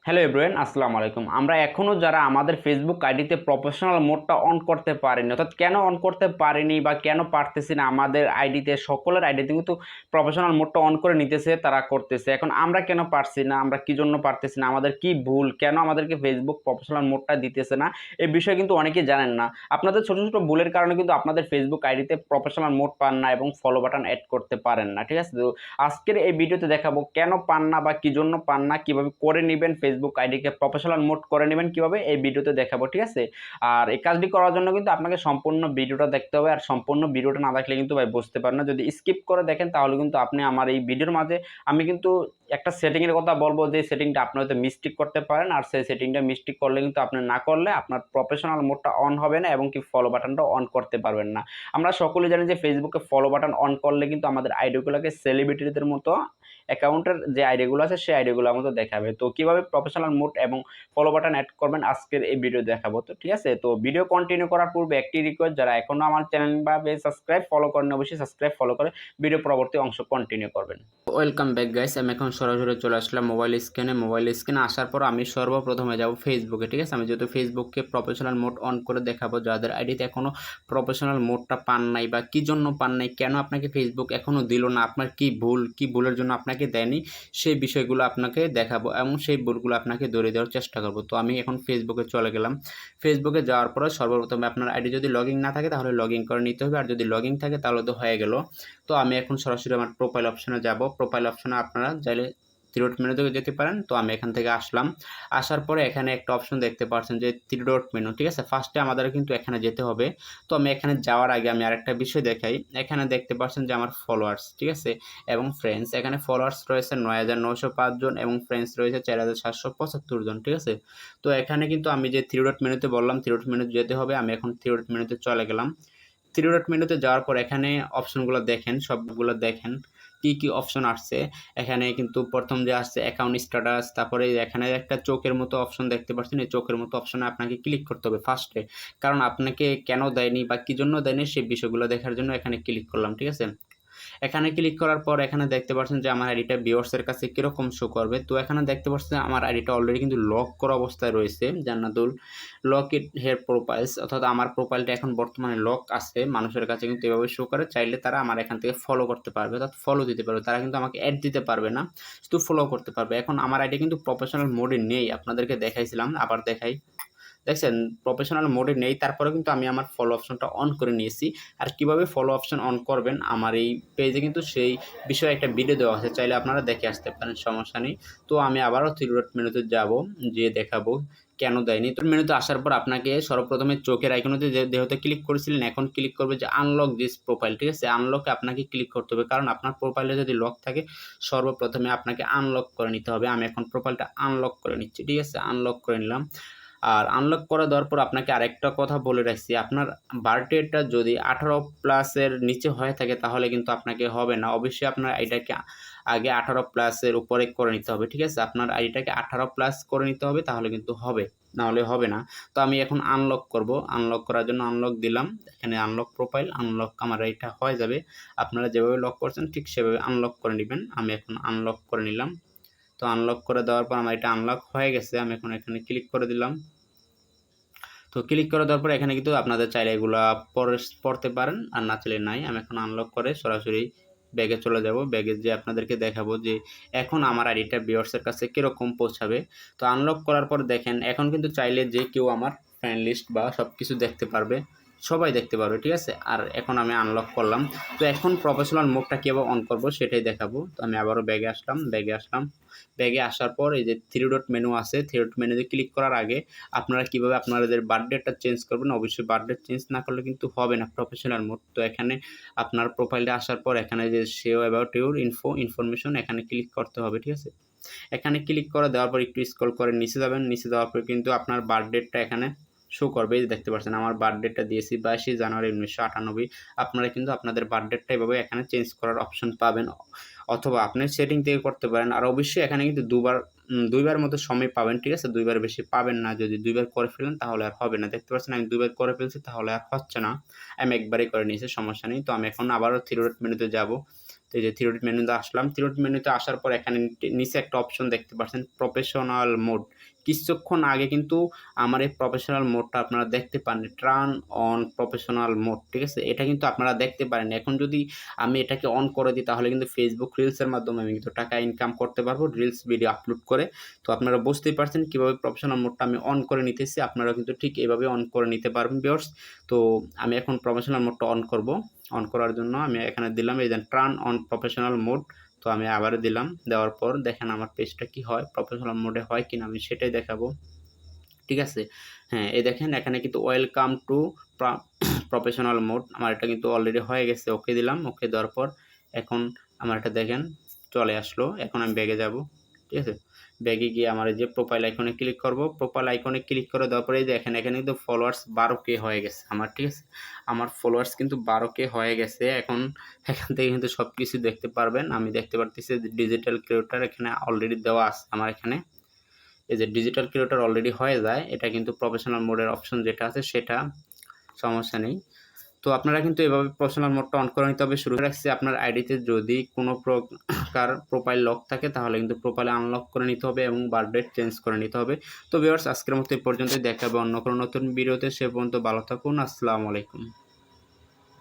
Hello everyone, আসসালামু আলাইকুম। আমরা এখনও যারা আমাদের ফেসবুক আইডিতে প্রফেশনাল মোডটা অন করতে পারিনি, অর্থাৎ কেন অন করতে পারিনি বা কেন পারতেছি না, আমাদের আইডিতে সকলের আইডিতে কিন্তু প্রফেশনাল মোডটা অন করে নিতেছে, তারা করতেছে। এখন আমরা কেন পারছি না, আমরা কি জন্য পারতেছি না, আমাদের কি ভুল, কেন আমাদেরকে ফেসবুক প্রফেশনাল মোডটা দিতেছে না, এই বিষয়ে কিন্তু অনেকেই জানেন না। আপনাদের ছোট ছোট ভুলের কারণে কিন্তু আপনাদের ফেসবুক আইডিতে প্রফেশনাল মোড পান না এবং ফলো বাটন অ্যাড করতে পারেন না, ঠিক আছে? তো আজকের এই ভিডিওতে দেখাবো কেন পান না বা কি জন্য পান না, কিভাবে করে নেবেন ফেসবুক আইডিকে প্রফেশনাল মোড করে নেবেন কিভাবে, এই ভিডিওতে দেখাবো, ঠিক আছে? আর এই কাজটি করার জন্য কিন্তু আপনাকে সম্পূর্ণ ভিডিওটা দেখতে হবে, আর সম্পূর্ণ ভিডিওটা না দেখলে কিন্তু ভাই বুঝতে পারেন না। যদি স্কিপ করে দেখেন তাহলে কিন্তু আপনি আমার এই ভিডিওর মাঝে আমি কিন্তু একটা সেটিংয়ের কথা বলবো, যে সেটিংটা আপনি হয়তো মিস্টেক করতে পারেন, আর সেই সেটিংটা মিস্টেক করলে কিন্তু আপনি না করলে আপনার প্রফেশনাল মোডটা অন হবে না এবং কি ফলো বাটনটা অন করতে পারবেন না। আমরা সকলে জানি যে ফেসবুকে ফলো বাটন অন করলে কিন্তু আমাদের আইডিগুলোকে সেলিব্রিটিদের মতো অ্যাকাউন্টের যে আইডিগুলো আছে সেই আইডিগুলোর মতো দেখাবে। তো কিভাবে প্রফেশনাল মোড এবং ফলো বাটন অ্যাড করবেন আজকের এই ভিডিও দেখাবো। তো ঠিক আছে, তো ভিডিও কন্টিনিউ করার পূর্বে একটি রিকোয়েস্ট, যারা এখনো আমার চ্যানেল বা পেজ সাবস্ক্রাইব ফলো করেন অবশ্যই সাবস্ক্রাইব ফলো করে ভিডিও পরবর্তী অংশ কন্টিনিউ করবেন। ওয়েলকাম ব্যাক গাইস, আমি এখন সরাসরি চলে আসলাম মোবাইল স্ক্রিনে আসার পর আমি সর্বপ্রথমে যাব ফেসবুকে, ঠিক আছে? আমি যেহেতু ফেসবুককে প্রফেশনাল মোড অন করে দেখাবো, যাদের আইডিতে এখনো প্রফেশনাল মোডটা পান নাই বা কি জন্য পান নাই, কেন আপনাকে ফেসবুক এখনো দিল না, আপনার কি ভুল, কি ভুলের জন্য আপনাকে দেয়নি, সেই বিষয়গুলো আপনাকে দেখাবো এবং সেই ভুলগুলো আপনাকে ধরিয়ে দেওয়ার চেষ্টা করব। তো আমি এখন ফেসবুকে চলে গেলাম। ফেসবুকে যাওয়ার পরে সর্বপ্রথমে আপনার আইডি যদি লগইন না থাকে তাহলে লগইন করে নিতে হবে, আর যদি লগইন থাকে তাহলে তো হয়ে গেল। তো আমি এখন সরাসরি আমার প্রোফাইল অপশনে যাব। প্রোফাইল অপশনে আপনারা চাইলে থ্রি ডট মেনু থেকে যেতে পারেন। তো আমি এখান থেকে আসলাম। আসার পরে এখানে একটা অপশন দেখতে পাচ্ছেন যে থ্রি ডট মেনু, ঠিক আছে? ফার্স্টে আমাদের কিন্তু এখানে যেতে হবে। তো আমি এখানে যাওয়ার আগে আমি আরেকটা বিষয় দেখাই। এখানে দেখতে পাচ্ছেন যে আমার ফলোয়ার্স, ঠিক আছে? এবং ফ্রেন্ডস, এখানে ফলোয়ার্স রয়েছে ৯৯০৫ জন এবং ফ্রেন্ডস রয়েছে ৪৭৭৫ জন, ঠিক আছে? তো এখানে কিন্তু আমি যে থ্রি ডট মেনুতে বললাম থ্রি ডট মেনুতে যেতে হবে, আমি এখন থ্রি ডট মেনুতে চলে গেলাম। থ্রি ডট মেনুতে যাওয়ার পর এখানে অপশনগুলো দেখেন, সবগুলো দেখেন কি কি অপশন আসছে। এখানে কিন্তু প্রথম যে আসছে অ্যাকাউন্ট স্ট্যাটাস, তারপরে এখানে একটা চোখের মতো অপশন দেখতে পাচ্ছেন, এই চোখের মতো অপশনে আপনাকে ক্লিক করতে হবে ফার্স্টে, কারণ আপনাকে কেন দেয়নি বা কি জন্য দেয়নি সেই বিষয়গুলো দেখার জন্য এখানে ক্লিক করলাম, ঠিক আছে? এখানে ক্লিক করার পর এখানে দেখতে পাচ্ছেন যে আমার আইডিটা ভিউয়ার্সের কাছে কিরকম শো করবে। তো এখানে দেখতে পাচ্ছেন আমার আইডিটা অলরেডি কিন্তু লক করা অবস্থায় রয়েছে, জান্নাতুল লক ইট হেয়ার প্রোফাইলস, অর্থাৎ আমার প্রোফাইলটা এখন বর্তমানে লক আছে। মানুষের কাছে কিন্তু এভাবে শো করে, চাইলে তারা আমার এখান থেকে ফলো করতে পারবে, অর্থাৎ ফলো দিতে পারবে। তারা কিন্তু আমাকে অ্যাড দিতে পারবে না, শুধু ফলো করতে পারবে। এখন আমার আইডি কিন্তু প্রফেশনাল মোডে নেই, আপনাদেরকে দেখাইছিলাম, আবার দেখাই। দেখছেন প্রফেশনাল মোডে নেই, তারপরে কিন্তু আমি আমার ফলো অপশনটা অন করে নিয়েছি। আর কিভাবে ফলো অপশন অন করবেন আমার এই পেজে কিন্তু সেই বিষয়ে একটা ভিডিও দেওয়া আছে, চাইলে আপনারা দেখে আসতে পারেন, সমস্যা নেই। তো আমি আবারও থ্রি ডট মেনুতে যাব, যেয়ে দেখাবো কেন দেয়নি। তো মেনুতে আসার পর আপনাকে সর্বপ্রথমে চোখের আইকনেতে যেহেতু ক্লিক করেছিলেন, এখন ক্লিক করবে যে আনলক দিস প্রোফাইল, ঠিক আছে? আনলকে আপনাকে ক্লিক করতে হবে, কারণ আপনার প্রোফাইলে যদি লক থাকে সর্বপ্রথমে আপনাকে আনলক করে নিতে হবে। আমি এখন প্রোফাইলটা আনলক করে নিচ্ছি, ঠিক আছে? আনলক করে নিলাম। আর আনলক করে দেওয়ার পর আপনাকে আরেকটা কথা বলে রাখছি, আপনার বার্থডেটা যদি 18+ নিচে হয়ে থাকে তাহলে কিন্তু আপনাকে হবে না। অবশ্যই আপনার আইডিটাকে আগে 18+ উপরে করে নিতে হবে, ঠিক আছে? আপনার আইডিটাকে 18+ করে নিতে হবে, তাহলে কিন্তু হবে, নাহলে হবে না। তো আমি এখন আনলক করব। আনলক করার জন্য আনলক দিলাম। এখানে আনলক প্রোফাইল, আনলক আমার এইটা হয়ে যাবে। আপনারা যেভাবে লক করছেন ঠিক সেভাবে আনলক করে নেবেন। আমি এখন আনলক করে নিলাম। তো আনলক করে দেওয়ার পর আমার এটা আনলক হয়ে গেছে। আমি এখন এখানে ক্লিক করে দিলাম। তো ক্লিক করে দেওয়ার পর এখানে কিন্তু আপনাদের চাইলে এগুলা পড়তে পারেন, আর না চাইলে নাই। আমি এখন আনলক করে সরাসরি ব্যাগে চলে যাব। ব্যাগে যেয়ে আপনাদেরকে দেখাবো যে এখন আমার আইডিটা ভিউয়ার্সের কাছে কিরকম পৌঁছাবে। তো আনলক করার পর দেখেন এখন কিন্তু চাইলে যে কেউ আমার ফ্রেন্ড লিস্ট বা সব কিছু দেখতে পারবে, সবাই দেখতে পারবে, ঠিক আছে? আর এখন আমি আনলক করলাম। তো এখন প্রফেশনাল মোডটা কীভাবে অন করব সেটাই দেখাবো। তো আমি আবারও ব্যাগে আসার পর এই যে থ্রি ডট মেনু আছে, থ্রি ডট মেনুতে ক্লিক করার আগে আপনারা কিভাবে আপনাদের বার্থডেটা চেঞ্জ করবেন, অবশ্যই বার্থডে চেঞ্জ না করলে কিন্তু হবে না প্রফেশনাল মোড। তো এখানে আপনার প্রোফাইলে আসার পর এখানে যে সেও অ্যাবাউট ইউর ইনফরমেশন এখানে ক্লিক করতে হবে, ঠিক আছে? এখানে ক্লিক করে দেওয়ার পর একটু স্ক্রল করে নিচে যাবেন। নিচে যাওয়ার পর কিন্তু আপনার বার্থডেটা এখানে শো করবে, এই দেখতে পাচ্ছেন আমার বার্থডেটা দিয়েছি 22 জানুয়ারি 1998। আপনারা কিন্তু আপনাদের বার্থডেটা এভাবে এখানে চেঞ্জ করার অপশন পাবেন, অথবা আপনি সেটিং থেকে করতে পারেন। আর অবশ্যই এখানে কিন্তু দুইবার মতো সময় পাবেন, ঠিক আছে? দুইবার বেশি পাবেন না। যদি দুইবার করে ফেলেন তাহলে আর হবে না। দেখতে পাচ্ছেন আমি দুইবার করে ফেলছি, তাহলে আর হচ্ছে না। আমি একবারই করে নিয়েছি, সমস্যা নেই। তো আমি এখন আবারও থ্রি ডট মেনুতে যাব। তো এই যে থ্রি ডট মেনুতে আসলাম। থ্রি ডট মেনুতে আসার পর এখানে নিচে একটা অপশন দেখতে পাচ্ছেন প্রফেশনাল মোড। কিছুক্ষণ আগে কিন্তু আমার এই প্রফেশনাল মোডটা আপনারা দেখতে পান, টার্ন অন প্রফেশনাল মোড, ঠিক আছে? এটা কিন্তু আপনারা দেখতে পারেন। এখন যদি আমি এটাকে অন করে দিই তাহলে কিন্তু ফেসবুক রিলসের মাধ্যমে আমি কিন্তু টাকা ইনকাম করতে পারবো রিলস ভিডিও আপলোড করে। তো আপনারা বুঝতেই পারছেন কীভাবে প্রফেশনাল মোডটা আমি অন করে নিতেছি। আপনারা কিন্তু ঠিক এভাবে অন করে নিতে পারবেন ভিউয়ার্স। তো আমি এখন প্রফেশনাল মোডটা অন করব। অন করার জন্য আমি এখানে দিলাম এই যে টার্ন অন প্রফেশনাল মোড। তো আমি আবারও দিলাম, দেওয়ার পর দেখেন আমার পেজটা কি হয়, প্রফেশনাল মোডে হয় কিনা আমি সেটাই দেখাবো, ঠিক আছে? হ্যাঁ, এই দেখেন এখানে কিন্তু ওয়েলকাম টু প্রফেশনাল মোড, আমার এটা কিন্তু অলরেডি হয়ে গেছে। ওকে দিলাম, ওকে দেওয়ার পর এখন আমার এটা দেখেন চলে আসলো। এখন আমি ব্যাগে যাব, ঠিক আছে? ব্যাগে গিয়ে আমার এই যে প্রোফাইল আইকনে ক্লিক করব। প্রোফাইল আইকনে ক্লিক করে দেওয়ার পরে দেখেন এখানে কিন্তু ফলোয়ার্স 12K হয়ে গেছে আমার, ঠিক আছে? আমার ফলোয়ার্স কিন্তু 12K হয়ে গেছে। এখন এখান থেকে কিন্তু সব কিছু দেখতে পারবেন। আমি দেখতে পারতেছি ডিজিটাল ক্রিয়েটর এখানে অলরেডি দেওয়া আছে আমার এখানে। এই যে ডিজিটাল ক্রিয়েটর অলরেডি হয়ে যায়, এটা কিন্তু প্রফেশনাল মোডের অপশন যেটা আছে সেটা, সমস্যা নেই। তো আপনারা কিন্তু এভাবে প্রফেশনাল মোডটা অন করে নিতে হবে। শুরু রাখছি আপনার আইডিতে যদি কোনো প্রকার প্রোফাইল লক থাকে তাহলে কিন্তু প্রোফাইল আনলক করে নিতে হবে এবং বারডেট চেঞ্জ করে নিতে হবে। তো ভিউয়ার্স আজকের মতো এই পর্যন্তই, দেখা হবে অন্য কোনো নতুন ভিডিওতে। সে পর্যন্ত ভালো থাকুন। আসসালামু আলাইকুম।